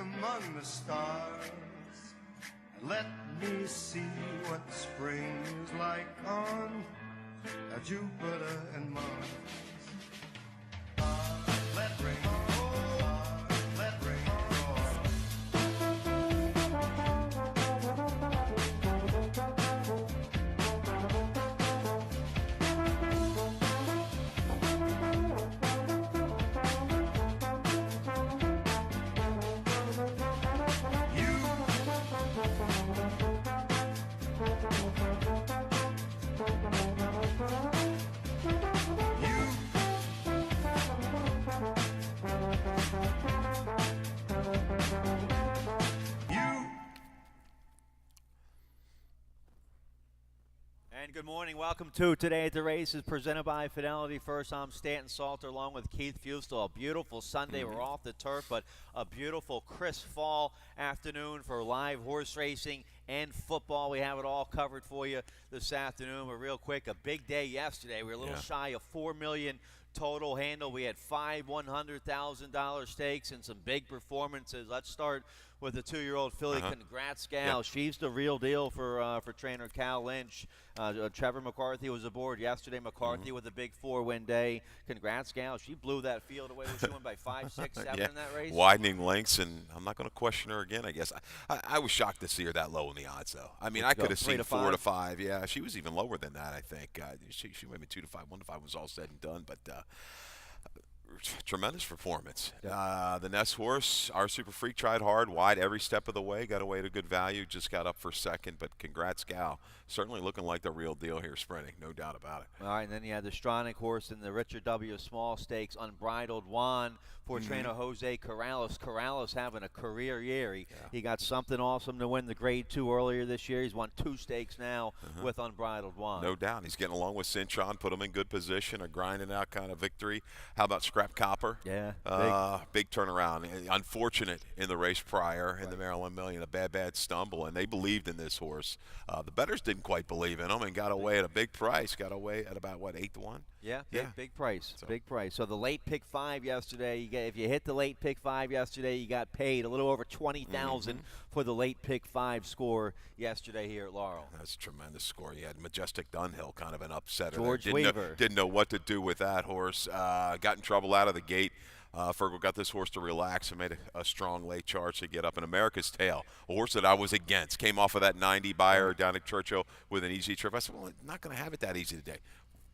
among the stars. Let me see what spring is like on Jupiter and Mars. Let rain fall, let rain fall. And good morning. Welcome to Today at the Races, presented by Fidelity First. I'm Stanton Salter along with Keith Fustel. A beautiful Sunday. We're off the turf, but a beautiful crisp fall afternoon for live horse racing and football. We have it all covered for you this afternoon. But real quick, a big day yesterday. We were a little shy of $4 million total handle. We had 5 $100,000 stakes and some big performances. Let's start with the 2-year-old filly. Congrats, Gal. Yep. She's the real deal for trainer Cal Lynch. Trevor McCarthy was aboard yesterday. McCarthy with a big 4-win day. Congrats, Gal. She blew that field away. She won by 5, 6, 7 in that race. Widening lengths, and I'm not going to question her again, I guess. I was shocked to see her that low in the odds, though. I mean, I could have seen 4 to 5. Yeah, she was even lower than that, I think. She might be 2 to 5, 1 to 5 was all said and done, but tremendous performance. The Nest horse, our Super Freak, tried hard, wide every step of the way, got away at a good value, just got up for second, but congrats, Gal. Certainly looking like the real deal here sprinting, no doubt about it. All right, and then you had the Stronach horse in the Richard W. Small Stakes, Unbridled Juan for trainer Jose Corrales. Corrales having a career year. He got something awesome to win the Grade 2 earlier this year. He's won 2 stakes now with Unbridled Juan. No doubt. He's getting along with Cintron, put him in good position, a grinding out kind of victory. How about Scrap Copper? Yeah, big turnaround. Unfortunate in the race prior in the Maryland Million, a bad stumble, and they believed in this horse. The bettors didn't quite believe in him and got away at a big price. Got away at about, what, 8 to 1? Yeah, big price, big price. So the late pick 5 yesterday, if you hit the late pick 5 yesterday, you got paid a little over $20,000 for the late pick 5 score yesterday here at Laurel. That's a tremendous score. You had Majestic Dunhill, kind of an upsetter. George Weaver. Didn't know what to do with that horse. Got in trouble out of the gate. Fergal got this horse to relax and made a strong late charge to get up. In America's Tale, a horse that I was against, came off of that 90 buyer down at Churchill with an easy trip. I said, well, I'm not going to have it that easy today.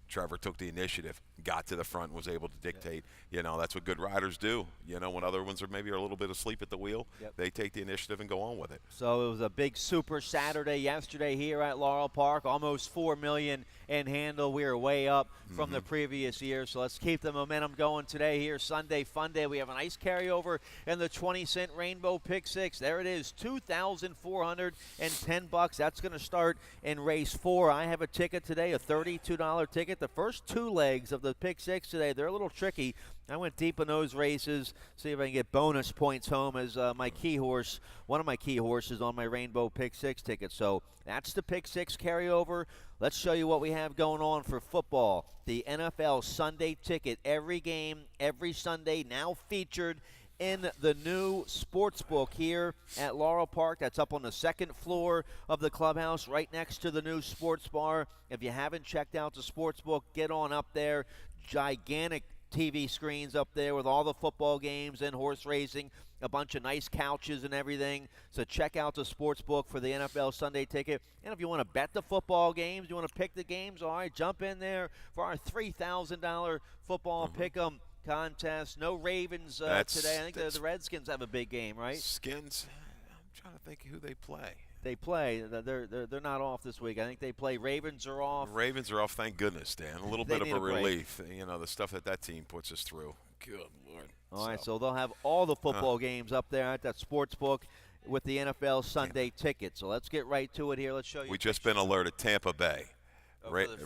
Trevor took the initiative, got to the front, was able to dictate. You know, that's what good riders do. You know, when other ones are maybe a little bit asleep at the wheel, they take the initiative and go on with it. So it was a big Super Saturday yesterday here at Laurel Park, almost $4 million in handle. We are way up from the previous year, so let's keep the momentum going today here. Sunday Fun Day. We have a nice carryover in the 20-cent Rainbow Pick 6. There it is, $2,410. That's going to start in race 4. I have a ticket today, a $32 ticket. The first 2 legs of the Pick 6 today, they're a little tricky. I went deep in those races, see if I can get bonus points home as my key horse, one of my key horses on my Rainbow Pick 6 ticket. So that's the Pick 6 carryover. Let's show you what we have going on for football. The NFL Sunday ticket, every game, every Sunday, now featured in the new sports book here at Laurel Park. That's up on the 2nd floor of the clubhouse, right next to the new sports bar. If you haven't checked out the sports book, get on up there. Gigantic TV screens up there with all the football games and horse racing, a bunch of nice couches and everything. So check out the sports book for the NFL Sunday ticket. And if you want to bet the football games, you want to pick the games, all right, jump in there for our $3,000 football pick'em contest. No Ravens today. I think the Redskins have a big game, right? Skins. I'm trying to think who they play. They play. They're not off this week. I think they play. Ravens are off. Ravens are off, thank goodness, Dan. A little bit of a relief. You know, the stuff that team puts us through. Good Lord. All right, so they'll have all the football games up there at that sports book with the NFL Sunday ticket. So let's get right to it here. Let's show you. We've just been alerted Tampa Bay.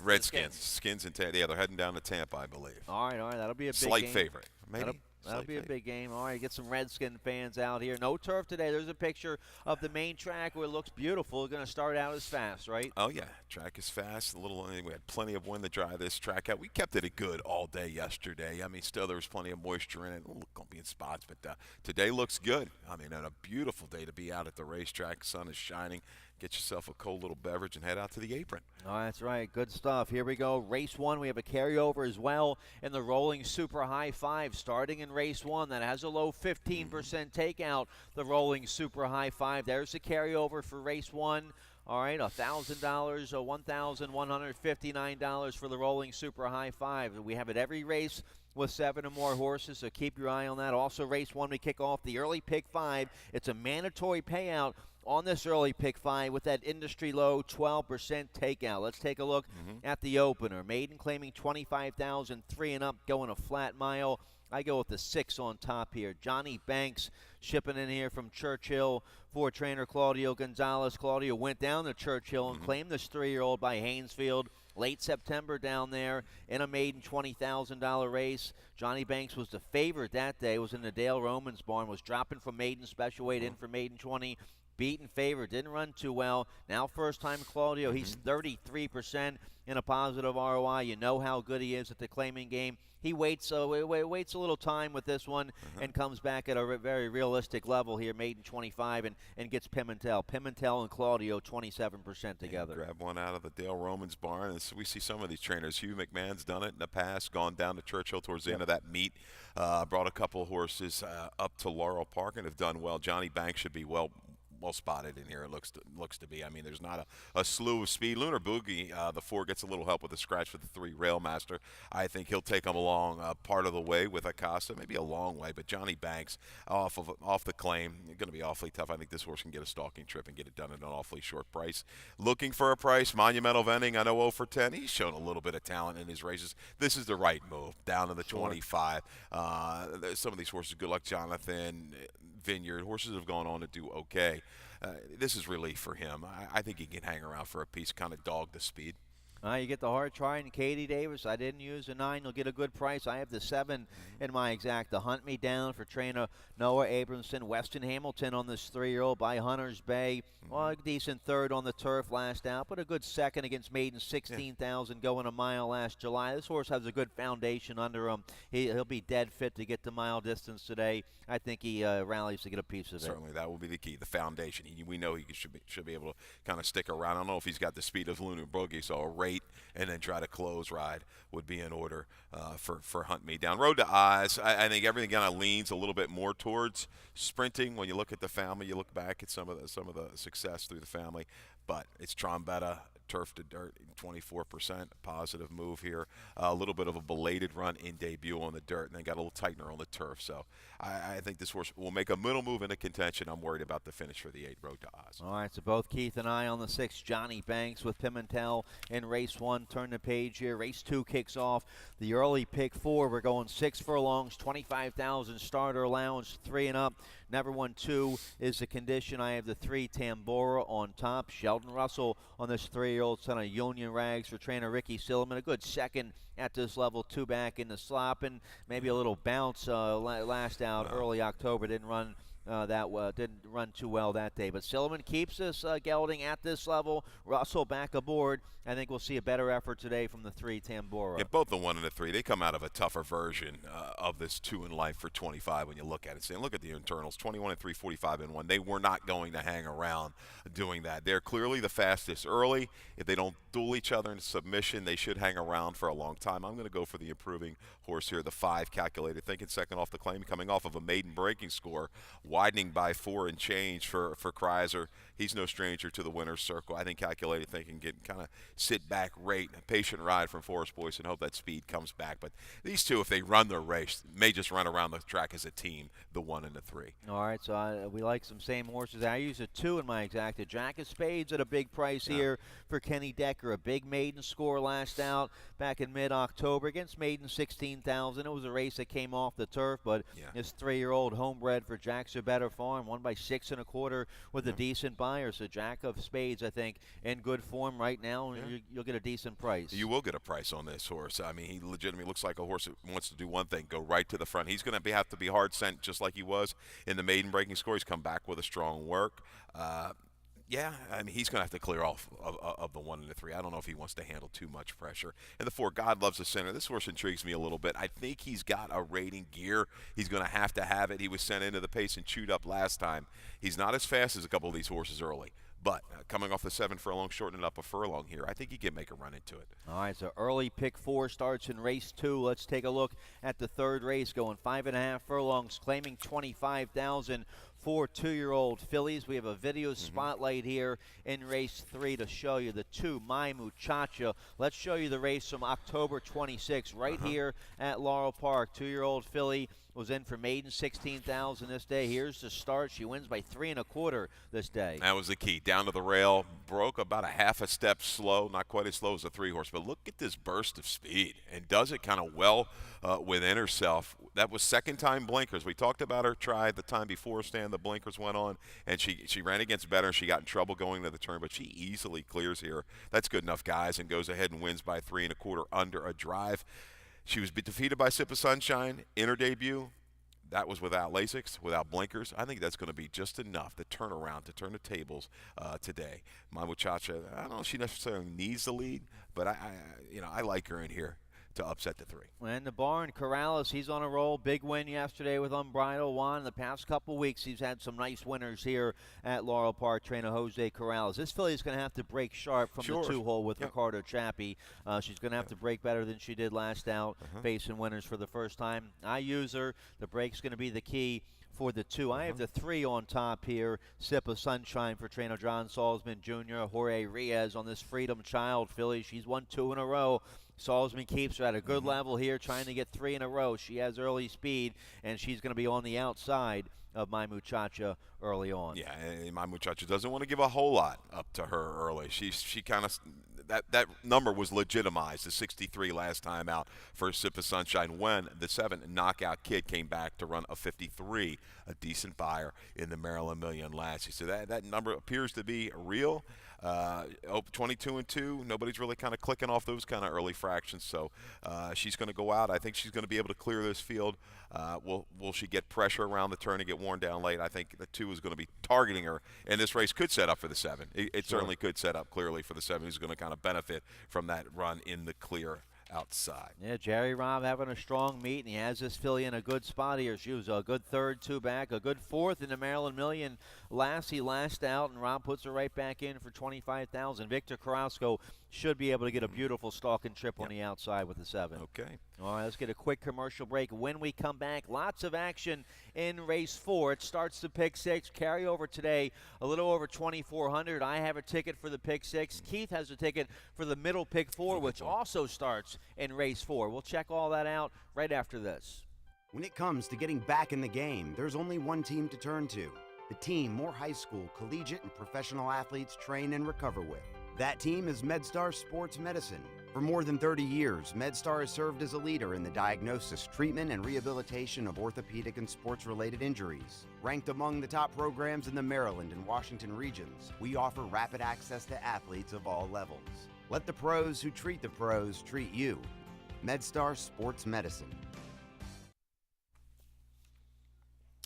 Redskins. Skins and Tampa. Yeah, they're heading down to Tampa, I believe. All right. That'll be a big slight game. favorite. Maybe. That'll be a big game. All right, get some Redskin fans out here. No turf today. There's a picture of the main track where it looks beautiful. Going to start out as fast, right? Oh, yeah. Track is fast. We had plenty of wind to dry this track out. We kept it good all day yesterday. I mean, still there was plenty of moisture in it. Going to be in spots, but today looks good. I mean, and a beautiful day to be out at the racetrack. Sun is shining. Get yourself a cold little beverage and head out to the apron. Oh, that's right. Good stuff. Here we go. Race 1. We have a carryover as well in the rolling super high 5 starting in race 1. That has a low 15% takeout. The rolling super high 5. There's the carryover for race 1. All right, $1,000, $1,159 for the rolling super high 5. We have it every race with 7 or more horses, so keep your eye on that. Also, race 1, we kick off the early pick 5. It's a mandatory payout on this early pick 5 with that industry low 12% takeout. Let's take a look at the opener. Maiden claiming $25,000, 3 and up, going a flat mile. I go with the 6 on top here. Johnny Banks shipping in here from Churchill for trainer Claudio Gonzalez. Claudio went down to Churchill and claimed this 3-year-old by Haynesfield late September down there in a maiden $20,000 race. Johnny Banks was the favorite that day, was in the Dale Romans barn, was dropping from maiden special weight in for maiden 20. Beaten favorite, didn't run too well. Now first time Claudio, he's 33% in a positive ROI. You know how good he is at the claiming game. He waits a little time with this one and comes back at a very realistic level here, maiden 25, and gets Pimentel. Pimentel and Claudio 27% together. Grab one out of the Dale Romans barn. And we see some of these trainers. Hugh McMahon's done it in the past, gone down to Churchill towards the end of that meet, brought a couple horses up to Laurel Park and have done well. Johnny Banks should be well spotted in here. It looks to be. I mean, there's not a slew of speed. Lunar Boogie, the 4, gets a little help with the scratch with the 3 Railmaster. I think he'll take him along part of the way with Acosta, maybe a long way. But Johnny Banks off the claim, going to be awfully tough. I think this horse can get a stalking trip and get it done at an awfully short price. Looking for a price, Monumental Vending. I know 0 for 10. He's shown a little bit of talent in his races. This is the right move down to the 25. Some of these horses, good luck, Jonathan. Vineyard horses have gone on to do okay. This is relief for him. I think he can hang around for a piece, kind of dog the speed. You get the hard try and Katie Davis. I didn't use the 9. You'll get a good price. I have the 7 in my exact. The Hunt Me Down for trainer Noah Abramson. Weston Hamilton on this 3-year-old by Hunters Bay. Well, a decent 3rd on the turf last out, but a good 2nd against maiden 16,000 going a mile last July. This horse has a good foundation under him. He'll be dead fit to get the mile distance today. I think he rallies to get a piece of it. Certainly, that will be the key, the foundation. We know he should be able to kind of stick around. I don't know if he's got the speed of Lunar Boogie, so a rate and then try to close ride would be in order for Hunt Me Down. Road to Oz, I think everything kind of leans a little bit more towards sprinting. When you look at the family, you look back at some of the success through the family, but it's Trombetta, turf to dirt, 24%, positive move here. A little bit of a belated run in debut on the dirt, and then got a little tightener on the turf. So I think this horse will make a middle move into contention. I'm worried about the finish for the 8, Road to Oz. All right, so both Keith and I on the 6. Johnny Banks with Pimentel in race 1. Turn the page here. Race 2 kicks off. The early pick 4. We're going 6 furlongs, 25,000 starter allowance, 3 and up. Never won 2 is the condition. I have the 3 Tambora on top. Sheldon Russell on this 3-year-old son of Union Rags for trainer Ricky Silliman. A good 2nd at this level, 2 back in the slop, and maybe a little bounce last out early October. Didn't run didn't run too well that day. But Silliman keeps us gelding at this level. Russell back aboard. I think we'll see a better effort today from the 3 Tambora. Yeah, both the 1 and the 3, they come out of a tougher version of this 2 in life for 25 when you look at it. Saying, look at the internals, 21 and 3, 45 and 1. They were not going to hang around doing that. They're clearly the fastest early. If they don't duel each other in submission, they should hang around for a long time. I'm going to go for the improving horse here, the 5 calculated, thinking 2nd off the claim, coming off of a maiden breaking score, widening by 4 and change for Kreiser. He's no stranger to the winner's circle. I think calculated thinking, get kind of sit back, rate, a patient ride from Forest Boys and hope that speed comes back. But these 2, if they run their race, may just run around the track as a team, the 1 and the 3. All right, so we like some same horses. I use a 2 in my exact. A Jack of Spades at a big price here for Kenny Decker. A big maiden score last out back in mid-October against maiden 16,000. It was a race that came off the turf, but this 3-year-old homebred for Jackson to Better Farm, won by 6 1/4 with a decent buyer. So Jack of Spades, I think, in good form right now. You'll get a decent price. You will get a price on this horse. I mean, he legitimately looks like a horse that wants to do one thing, go right to the front. He's going to have to be hard sent just like he was in the maiden breaking score. He's come back with a strong work. Yeah, I mean, he's going to have to clear off of the 1 and the 3. I don't know if he wants to handle too much pressure. And the 4, God Loves the Center. This horse intrigues me a little bit. I think he's got a rating gear. He's going to have it. He was sent into the pace and chewed up last time. He's not as fast as a couple of these horses early. But coming off the 7 furlong, shortening up a furlong here, I think he can make a run into it. All right, so early pick 4 starts in race 2. Let's take a look at the 3rd race, going 5.5 furlongs, claiming 25,000 for 2-year-old fillies. We have a video spotlight here in race 3 to show you the 2, My Muchacha. Let's show you the race from October 26th right here at Laurel Park. 2-year-old filly was in for maiden, 16,000 this day. Here's the start. She wins by 3 1/4 this day. That was the key. Down to the rail, broke about a half a step slow, not quite as slow as a 3-horse, but look at this burst of speed and does it kind of well within herself. That was second time blinkers. We talked about her try the time before, Stan. The blinkers went on, and she ran against better, and she got in trouble going to the turn, but she easily clears here. That's good enough, guys, and goes ahead and wins by 3 1/4 under a drive. She was defeated by Sip of Sunshine in her debut. That was without Lasix, without blinkers. I think that's going to be just enough to turn around, to turn the tables today. My Muchacha, I don't know if she necessarily needs the lead, but I like her in here to upset the 3. And the barn, Corrales, he's on a roll. Big win yesterday with Unbridled One. In the past couple weeks, he's had some nice winners here at Laurel Park, trainer Jose Corrales. This filly is going to have to break sharp from the 2-hole with Ricardo Chappie. She's going to have to break better than she did last out, facing winners for the first time. I use her. The break's going to be the key for the 2. I have the 3 on top here. Sip of Sunshine for trainer John Salzman Jr. Jorge Riaz on this Freedom Child filly. She's won 2 in a row. Salzman keeps her at a good level here, trying to get 3 in a row. She has early speed, and she's going to be on the outside of My Muchacha early on. Yeah, and My Muchacha doesn't want to give a whole lot up to her early. She kind of that number was legitimized, the 63 last time out for Sip of Sunshine, when the 7 Knockout Kid came back to run a 53, a decent buyer in the Maryland Million last year. So that number appears to be real. 22 and 2. Nobody's really kind of clicking off those kind of early fractions. So she's going to go out. I think she's going to be able to clear this field. Will she get pressure around the turn and get worn down late? I think the 2 is going to be targeting her, and this race could set up for the 7. It certainly could set up clearly for the 7, who's going to kind of benefit from that run in the clear outside. Yeah, Jerry Robb having a strong meet, and he has this filly in a good spot here. She was a good 3rd, 2 back, a good 4th in the Maryland Million last out, and Robb puts her right back in for 25,000. Victor Carrasco should be able to get a beautiful stalking trip on the outside with the 7. Okay. All right, let's get a quick commercial break. When we come back, lots of action in race 4. It starts the pick 6. Carryover today, a little over 2,400. I have a ticket for the pick 6. Keith has a ticket for the middle pick 4, which also starts in race 4. We'll check all that out right after this. When it comes to getting back in the game, there's only one team to turn to. The team more high school, collegiate, and professional athletes train and recover with. That team is MedStar Sports Medicine. For more than 30 years, MedStar has served as a leader in the diagnosis, treatment, and rehabilitation of orthopedic and sports-related injuries. Ranked among the top programs in the Maryland and Washington regions, we offer rapid access to athletes of all levels. Let the pros who treat the pros treat you. MedStar Sports Medicine.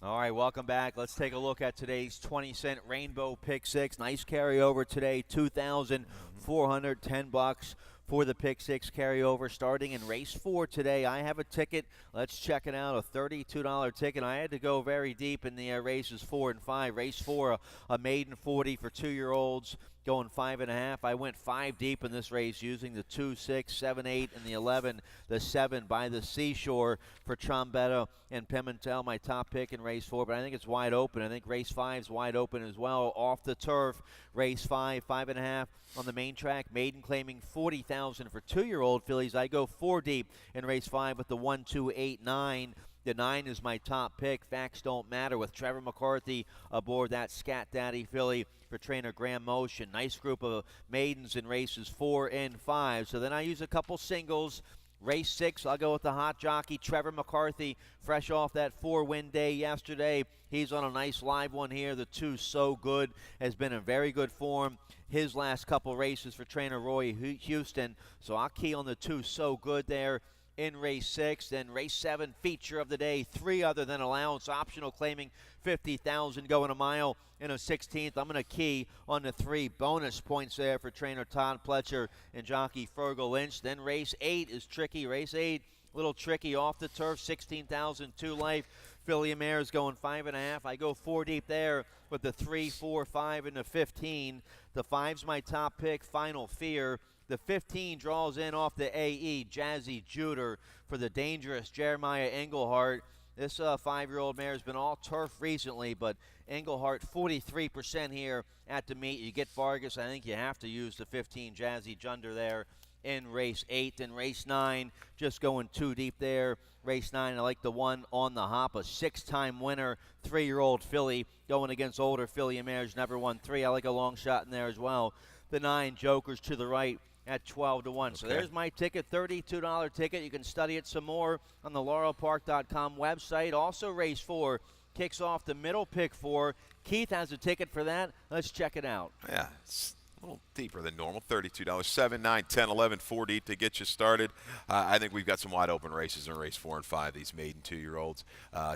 All right, welcome back. Let's take a look at today's 20-cent Rainbow Pick 6. Nice carryover today, $2,410 for the Pick 6 carryover starting in race 4 today. I have a ticket. Let's check it out, a $32 ticket. I had to go very deep in the races 4 and 5. Race 4, a maiden 40 for 2-year-olds. Going 5.5. I went 5 deep in this race using the 2, 6, 7, 8, and the 11, the 7 by the Seashore for Trombetta and Pimentel, my top pick in race 4. But I think it's wide open. I think race 5 is wide open as well. Off the turf, race 5, 5.5 on the main track. Maiden claiming 40,000 for 2-year-old fillies. I go 4 deep in race 5 with the 1, 2, 8, 9. The 9 is my top pick. Facts don't matter with Trevor McCarthy aboard that Scat Daddy filly for trainer Graham Motion. Nice group of maidens in races 4 and 5. So then I use a couple singles Race 6, I'll go with the hot jockey, Trevor McCarthy, fresh off that 4-win day yesterday. He's on a nice live one here. The 2 So Good has been in very good form his last couple races for trainer Roy Houston. So I'll key on the 2 So Good there in race 6. Then race 7, feature of the day, 3 other than allowance optional, claiming 50,000 going a mile in a 16th. I'm going to key on the 3 bonus points there for trainer Todd Pletcher and jockey Fergal Lynch. Then race 8 is tricky. Race 8, a little tricky off the turf, 16,000, 2 life. Philly Mare is going 5.5. I go 4 deep there with the 3, 4, 5, and the 15. The 5's my top pick, Final Fear. The 15 draws in off the AE, Jazzy Juder, for the dangerous Jeremiah Englehart. This 5-year-old mare has been all turf recently, but Englehart 43% here at the meet. You get Vargas, I think you have to use the 15 Jazzy Junder there in race 8. And race 9, just going 2 deep there. Race 9, I like the 1 On the Hop, a 6-time winner, 3-year-old filly going against older filly mares, never won 3. I like a long shot in there as well. The 9 Jokers to the right at 12-1. So there's my ticket, $32 ticket. You can study it some more on the laurelpark.com website. Also, race 4 kicks off the middle pick 4. Keith has a ticket for that. Let's check it out. Yeah, it's a little deeper than normal, $32. 7, 9, 10, 11, 4 deep to get you started. I think we've got some wide open races in race 4 and 5, these maiden 2-year-olds.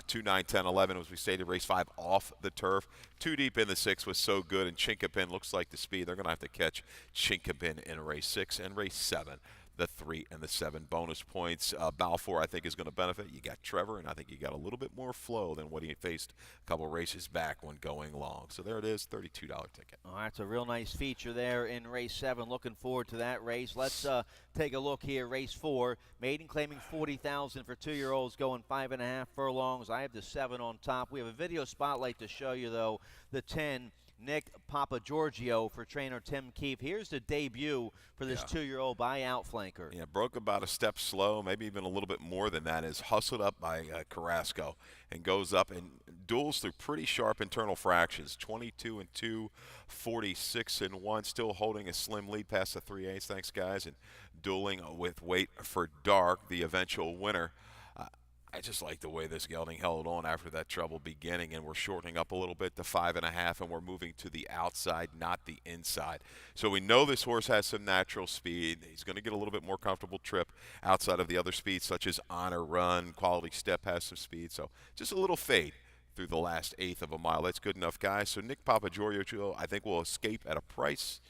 2, 9, 10, 11, as we stated, race 5 off the turf. 2 deep in the 6 was So Good, and Chinkapin looks like the speed. They're going to have to catch Chinkapin in race 6 and race 7. The 3 and the 7 bonus points. Balfour, I think, is going to benefit. You got Trevor, and I think you got a little bit more flow than what he faced a couple races back when going long. So there it is, $32 ticket. Oh, that's a real nice feature there in race 7. Looking forward to that race. Let's take a look here. Race 4, maiden claiming 40,000 for 2-year-olds going 5.5 furlongs. I have the 7 on top. We have a video spotlight to show you, though. The 10. Nick Papagiorgio for trainer Tim Keefe. Here's the debut for this 2-year-old by Outflanker. Yeah, broke about a step slow, maybe even a little bit more than that, is hustled up by Carrasco and goes up and duels through pretty sharp internal fractions. 22-2, 46-1, still holding a slim lead past the 3/8. Thanks, guys. And dueling with Wait for Dark, the eventual winner. I just like the way this gelding held on after that trouble beginning, and we're shortening up a little bit to 5.5, and we're moving to the outside, not the inside. So we know this horse has some natural speed. He's going to get a little bit more comfortable trip outside of the other speeds, such as Honor Run. Quality Step has some speed. So just a little fade through the last 1/8 of a mile. That's good enough, guys. So Nick Papagiorgio, I think, will escape at a price.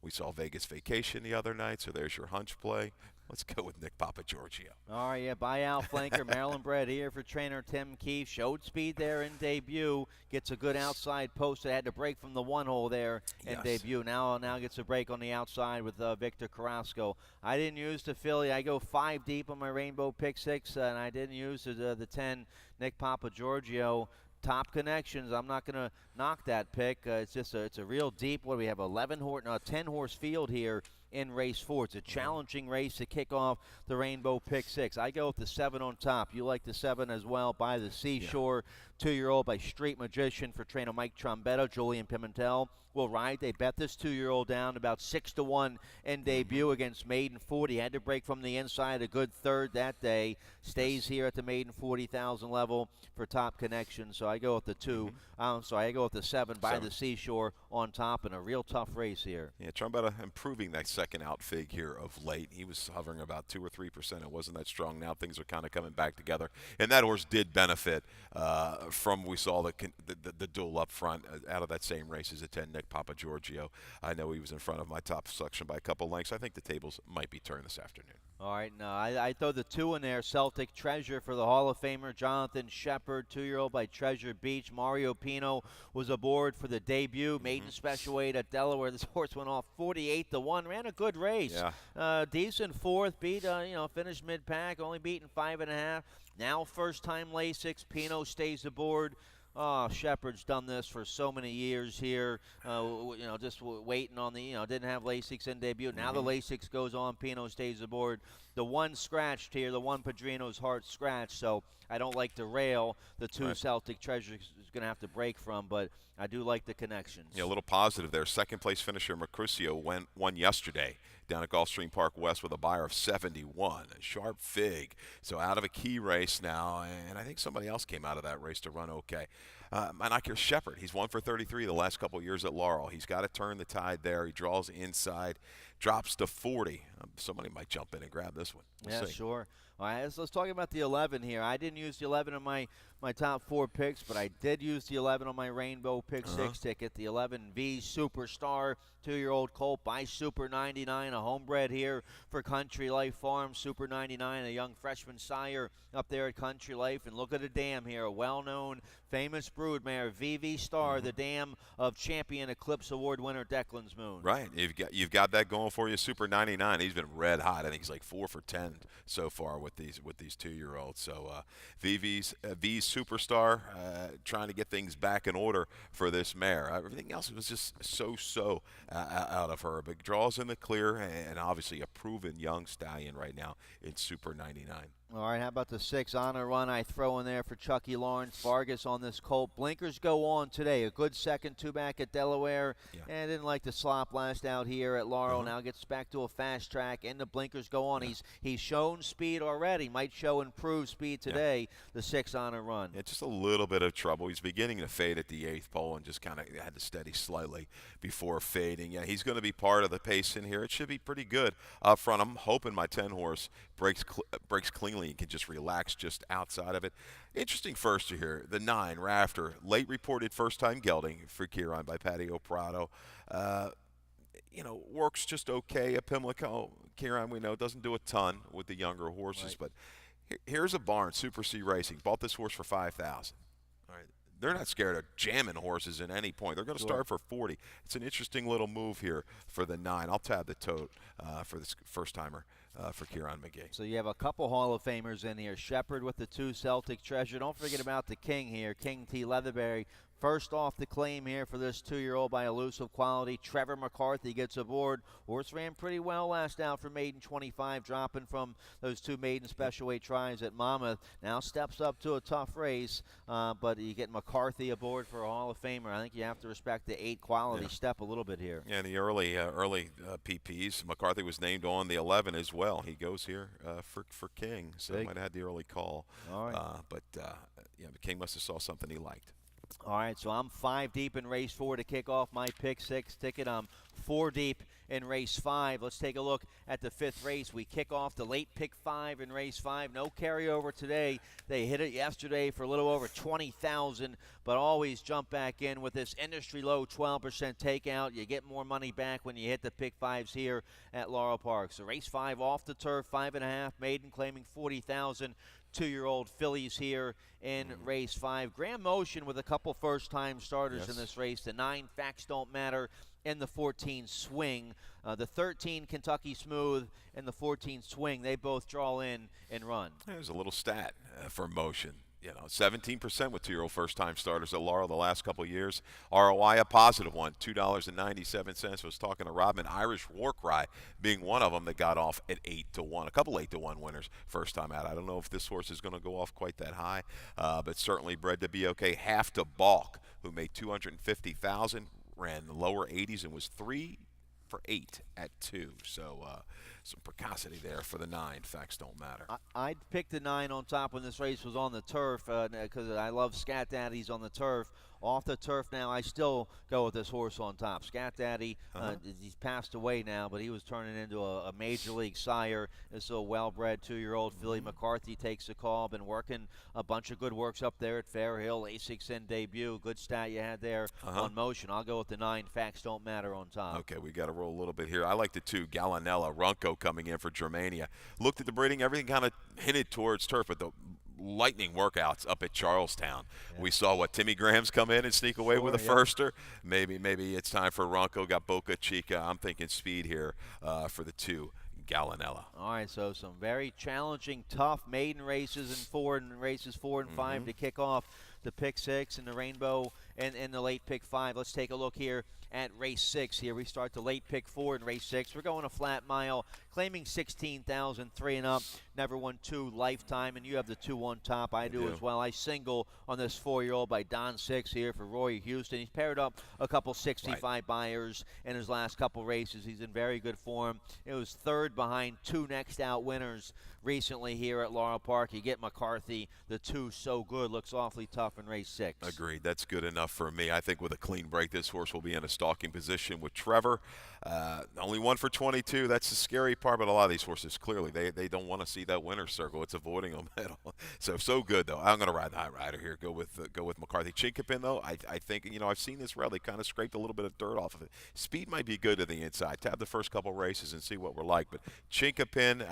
We saw Vegas Vacation the other night, so there's your hunch play. Let's go with Nick Papagiorgio. All right, yeah, by Outflanker, Maryland bred here for trainer Tim Keefe. Showed speed there in debut. Gets a good outside post. It had to break from the 1 hole there in debut. Now gets a break on the outside with Victor Carrasco. I didn't use the filly. I go 5 deep on my Rainbow Pick 6, and I didn't use the 10 Nick Papagiorgio. Top Connections. I'm not going to knock that pick. It's a real deep. What do we have? 10 horse field here in race 4. It's a challenging race to kick off the Rainbow Pick 6. I go with the 7 on top. You like the 7 as well. By the Seashore, 2-year-old by Street Magician for trainer Mike Trombetta. Julian Pimentel will ride. They bet this 2-year-old down about 6-1 in debut against Maiden 40. Had to break from the inside, a good third that day. Stays here at the Maiden 40,000 level for Top Connection. So I go with the 2. I go with the 7 by the Seashore on top, in a real tough race here. Yeah, Trombetta improving that second out fig here of late. He was hovering about 2 or 3%. It wasn't that strong. Now things are kind of coming back together. And that horse did benefit from, we saw the duel up front out of that same race as a 10 Nick Papagiorgio. I know he was in front of my top selection by a couple lengths. I think the tables might be turned this afternoon. All right, no, I throw the 2 in there. Celtic Treasure for the Hall of Famer Jonathan Shepard, 2-year-old by Treasure Beach. Mario Pino was aboard for the debut. Maiden special weight at Delaware. This horse went off 48-1. Ran a good race. Yeah. Decent 4th. Beat, finished mid-pack. Only beaten 5.5. Now first-time Lasix. Pino stays aboard. Oh, Shepard's done this for so many years here, just waiting on the, didn't have Lasix in debut. Now the Lasix goes on, Pino stays aboard. The 1 scratched here, the 1 Padrino's heart scratched, so I don't like the rail. The 2 Celtic Treasure is going to have to break from, but I do like the connections. Yeah, a little positive there. Second place finisher Mercutio won yesterday down at Gulfstream Park West with a buyer of 71. A sharp fig. So out of a key race now, and I think somebody else came out of that race to run okay. And I care Shepard. He's 1 for 33 the last couple of years at Laurel. He's got to turn the tide there. He draws inside, drops to 40. Somebody might jump in and grab this one. We'll see. Sure. All right, let's talk about the 11 here. I didn't use the 11 in my top 4 picks, but I did use the 11 on my Rainbow Pick 6 ticket. The 11 V Superstar, 2-year-old colt by Super 99, a homebred here for Country Life Farm. Super 99, a young freshman sire up there at Country Life. And look at the dam here, a well-known, famous broodmare, VV Star, the dam of champion Eclipse Award winner Declan's Moon. Right, you've got that going for you. Super 99, he's been red hot. I think he's like 4 for 10 so far with these 2-year-olds. So V's Superstar, trying to get things back in order for this mare. Everything else was just so out of her. Big draws in the clear, and obviously a proven young stallion right now in Super 99. All right, how about the 6 Honor Run I throw in there for Chucky Lawrence Vargas on this colt? Blinkers go on today. A good second 2-back at Delaware, and didn't like the slop last out here at Laurel. Now gets back to a fast track, and the blinkers go on. He's shown speed already. Might show improved speed today, the 6 Honor Run. Yeah, just a little bit of trouble. He's beginning to fade at the 8th pole and just kind of had to steady slightly before fading. Yeah, he's going to be part of the pace in here. It should be pretty good up front. I'm hoping my 10-horse breaks cleanly and can just relax just outside of it. Interesting first here, the 9 Rafter, late reported first-time gelding for Kieran by Patio Prado. Works just okay at Pimlico. Kieran, we know, doesn't do a ton with the younger horses, but here's a barn, Super C Racing, bought this horse for $5,000. All right, they're not scared of jamming horses at any point. They're going to start for 40. It's an interesting little move here for the 9. I'll tab the tote for this first-timer for Kieran McGee. So you have a couple Hall of Famers in here. Shepard with the 2 Celtic Treasure. Don't forget about the King here, King T. Leatherberry. First off the claim here for this 2-year-old by Elusive Quality. Trevor McCarthy gets aboard. Horse ran pretty well last out for maiden 25, dropping from those 2 maiden special weight tries at Monmouth. Now steps up to a tough race, but you get McCarthy aboard for a Hall of Famer. I think you have to respect the 8 quality step a little bit here. Yeah, the early PPs. McCarthy was named on the 11 as well. He goes here for King, so he might have had the early call. All right. But King must have saw something he liked. All right, so I'm 5 deep in race 4 to kick off my pick 6 ticket. I'm 4 deep in race 5. Let's take a look at the 5th race. We kick off the late pick 5 in race 5. No carryover today. They hit it yesterday for a little over 20,000, but always jump back in with this industry low 12% takeout. You get more money back when you hit the pick 5s here at Laurel Park. So race 5 off the turf, 5.5, maiden claiming 40,000. 2-year-old fillies here in race 5. Graham Motion with a couple first-time starters in this race. The 9 Facts Don't Matter and the 14 Swing. The 13 Kentucky Smooth and the 14 Swing, they both draw in and run. There's a little stat for Motion. 17% with 2-year-old first-time starters at Laurel the last couple of years. ROI a positive one, $2.97. I was talking to Robin, Irish War Cry being one of them that got off at 8-1. A couple 8-1 winners first time out. I don't know if this horse is going to go off quite that high, but certainly bred to be okay. Half to Balk, who made $250,000, ran the lower 80s and was 3 for 8 at 2. So some precocity there for the 9. Facts Don't Matter. I'd pick the 9 on top when this race was on the turf because I love Scat Daddy's on the turf. Off the turf now, I still go with this horse on top. Scat Daddy, he's passed away now, but he was turning into a major league sire. This is a well-bred 2-year-old filly. McCarthy takes the call. Been working a bunch of good works up there at Fair Hill. A6N debut. Good stat you had there on Motion. I'll go with the 9. Facts Don't Matter on top. Okay, we got to roll a little bit here. I like the 2, Gallinella. Runco coming in for Germania. Looked at the breeding. Everything kind of hinted towards turf, but the lightning workouts up at Charlestown. We saw Timmy Graham's come in and sneak away with a firster. Maybe it's time for Ronco. Got Boca Chica. I'm thinking speed here for the 2, Gallinella. All right, so some very challenging, tough maiden races and races 4 and 5 to kick off the pick 6 and the Rainbow in the late pick 5. Let's take a look here at race 6 here. We start the late pick 4 in race 6. We're going a flat mile, claiming 16,003 and up. Never won 2 lifetime, and you have the 2-1 top. I do as well. I single on this 4-year-old by Don 6 here for Roy Houston. He's paired up a couple 65 buyers in his last couple races. He's in very good form. It was 3rd behind 2 next out winners recently here at Laurel Park. You get McCarthy, the 2 so good, looks awfully tough in race 6. Agreed. That's good enough for me. I think with a clean break, this horse will be in a stalking position with Trevor. Only 1 for 22. That's the scary part, but a lot of these horses, clearly, they don't want to see that winner's circle. It's avoiding them at all. So good, though. I'm going to ride the high rider here. Go with McCarthy. Chinkapin, though, I think, I've seen this rally kind of scraped a little bit of dirt off of it. Speed might be good to the inside. Tab the first couple races and see what we're like. But Chinkapin,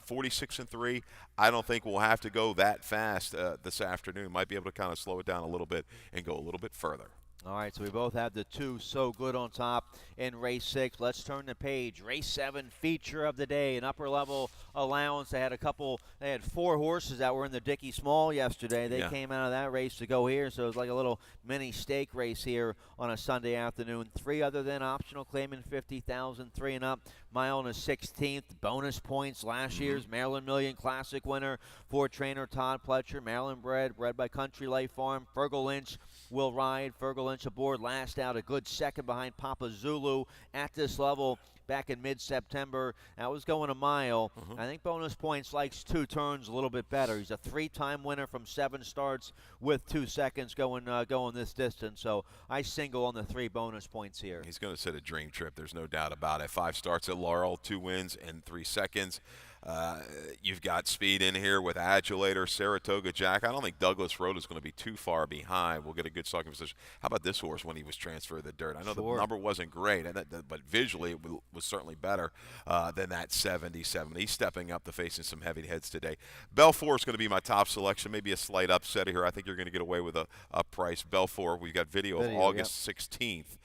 46-3. I don't think we'll have to go that fast this afternoon. Might be able to kind of slow it down a little bit and go a little bit further. All right, so we both have the 2 so good on top in race 6. Let's turn the page. Race 7, feature of the day, an upper level allowance. They had 4 horses that were in the Dickie Small yesterday. They came out of that race to go here, so it was like a little mini stake race here on a Sunday afternoon. 3 other than optional, claiming 50,000, 3 and up. Mile in the 16th, bonus points. Last year's Maryland Million Classic winner for trainer Todd Pletcher. Maryland bred by Country Life Farm. Fergal Lynch will ride. Fergal Lynch aboard last out, a good second behind Papa Zulu at this level back in mid-September. That was going a mile. I think bonus points likes 2 turns a little bit better. He's a 3-time winner from 7 starts with 2 seconds going this distance. So I single on the 3 bonus points here. He's going to set a dream trip. There's no doubt about it. 5 starts at Laurel, 2 wins and 3 seconds. You've got speed in here with Adulator, Saratoga Jack. I don't think Douglas Road is going to be too far behind. We'll get a good stalking position. How about this horse when he was transferred to the dirt? I know the number wasn't great, but visually it was certainly better than that 77. He's stepping up to facing some heavy heads today. Belfour is going to be my top selection. Maybe a slight upset here. I think you're going to get away with a price. Belfour, we've got video of August 16th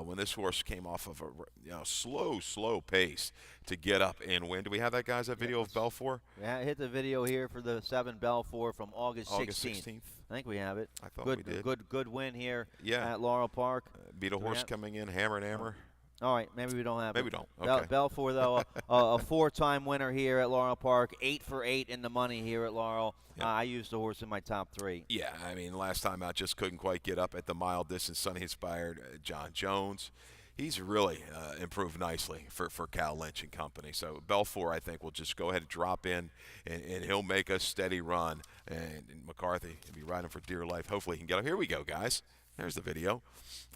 when this horse came off of a slow pace to get up and win. Do we have that, guys, that video of Belfour? Yeah, hit the video here for the 7 Belfour from August 16th. I think we have it. I thought we did. Good win here at Laurel Park. Beat a horse coming in, hammer and hammer. All right, maybe we don't have it. Maybe we don't. Okay. Belfour, though, a 4-time winner here at Laurel Park, 8 for 8 in the money here at Laurel. Yep. I used the horse in my top 3. Yeah, I mean, last time out just couldn't quite get up at the mile distance. Sonny inspired John Jones. He's really improved nicely for Cal Lynch and company. So Belfour, I think, will just go ahead and drop in, and he'll make a steady run. And McCarthy will be riding for dear life. Hopefully he can get up. Here we go, guys. There's the video.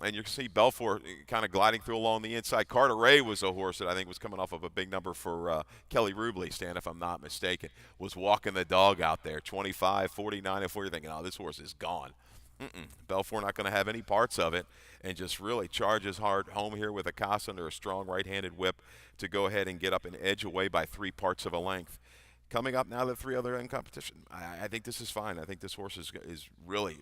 And you can see Belfour kind of gliding through along the inside. Carter Ray was a horse that I think was coming off of a big number for Kelly Rubley, Stan, if I'm not mistaken, was walking the dog out there, 25, 49, and 40. You're thinking, oh, this horse is gone. Belfour not going to have any parts of it, and just really charges hard home here with a Casa under a strong right-handed whip to go ahead and get up and edge away by 3 parts of a length. Coming up now, the 3 other in competition. I think this is fine. I think this horse is really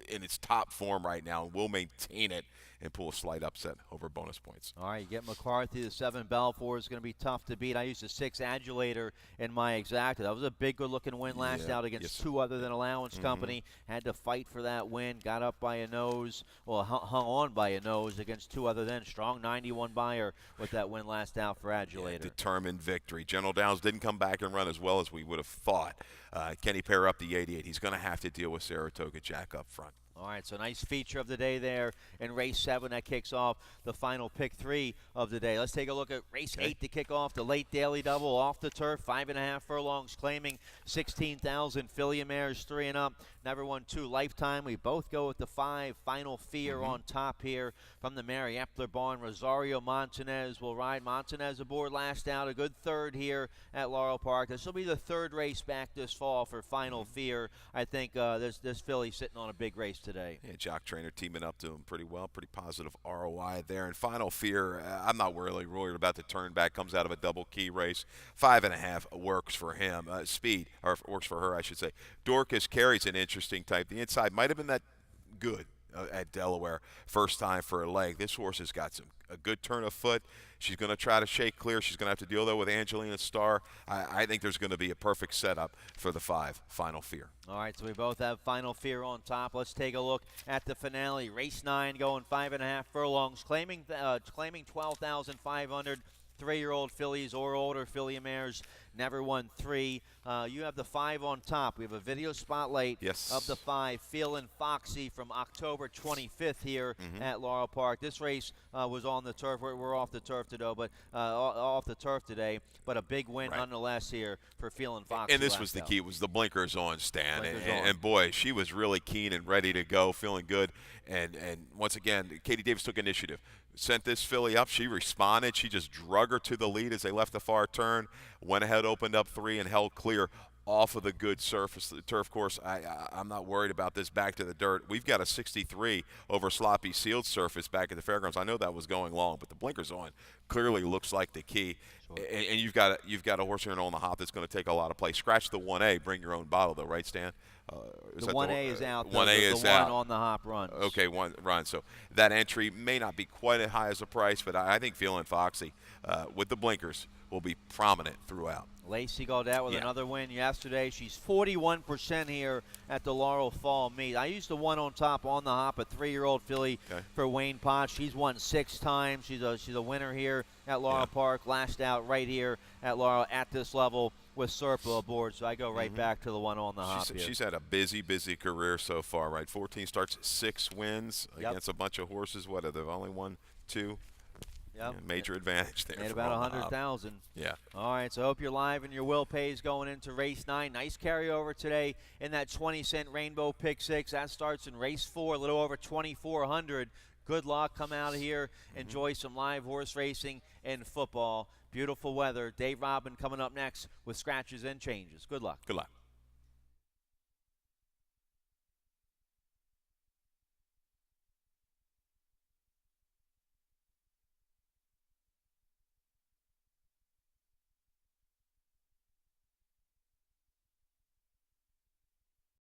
in its top form right now and will maintain it and pull a slight upset over bonus points. All right, you get McCarthy. The 7 Belfour is going to be tough to beat. I used a 6 Adulator in my exacta. That was a big, good-looking win last out against 2 other than Allowance Company. Had to fight for that win. Got up by a nose. Well, hung on by a nose against 2 other than. Strong 91 buyer with that win last out for Adulator. Yeah, determined victory. General Downs didn't come back and run as well as we would have thought. Can he pair up the 88? He's going to have to deal with Saratoga Jack up front. All right, so nice feature of the day there in race 7 that kicks off the final pick 3 of the day. Let's take a look at race 8 to kick off the late daily double off the turf. 5.5 furlongs, claiming 16,000. Filly mares 3 and up. Never won 2 lifetime. We both go with the 5. Final Fear on top here from the Mary Epler barn. Rosario Montanez will ride. Montanez aboard last out. A good 3rd here at Laurel Park. This will be the 3rd race back this fall for Final Fear. I think this filly sitting on a big race today. Yeah, jock trainer teaming up to him pretty well. Pretty positive ROI there. And Final Fear, I'm not really worried about the turn back. Comes out of a double key race. 5.5 works for him. Speed, or works for her, I should say. Dorcas Carey's an interesting type. The inside might have been that good at Delaware. First time for a leg. This horse has got a good turn of foot. She's going to try to shake clear. She's going to have to deal, though, with Angelina Starr. I think there's going to be a perfect setup for the 5, Final Fear. All right, so we both have Final Fear on top. Let's take a look at the finale. Race 9 going 5.5 furlongs, claiming 12,500. 3-year-old fillies or older filly mares, never won 3. You have the 5 on top. We have a video spotlight of the 5, Feelin' Foxy, from October 25th here at Laurel Park. This race was on the turf. We're off the turf today, but a big win nonetheless here for Feelin' Foxy. And this was the key, was the blinkers on, Stan. And boy, she was really keen and ready to go, feeling good. And once again, Katie Davis took initiative. Sent this filly up. She responded. She just drug her to the lead as they left the far turn. Went ahead, opened up 3, and held clear off of the good surface, the turf course. I'm not worried about this back to the dirt. We've got a 63 over sloppy sealed surface back at the fairgrounds. I know that was going long, but the blinkers on clearly looks like the key. Sure. And you've got a horse here on the hop that's going to take a lot of play. Scratch the 1A. Bring your own bottle, though, right, Stan? The 1A is out. 1A is the out. One on the hop runs. Okay, one run. So that entry may not be quite as high as a price, but I think Feelin' Foxy with the blinkers will be prominent throughout. Lacey Gaudette with another win yesterday. She's 41% here at the Laurel Fall Meet. I used the 1 on top on the hop, a 3-year-old filly for Wayne Potts. She's won 6 times. She's a winner here at Laurel Park. Last out right here at Laurel at this level with Serpa aboard. So I go right back to the 1 on the hop here. She's had a busy career so far, right? 14 starts, 6 wins against a bunch of horses. What, they've only won 2? Yep. Major advantage there. Made about 100,000. Yeah. All right, so I hope you're live and your will pays going into race 9. Nice carryover today in that 20-cent Rainbow Pick 6. That starts in race 4, a little over 2,400. Good luck. Come out here, enjoy some live horse racing and football. Beautiful weather. Dave Robin coming up next with scratches and changes. Good luck. Good luck.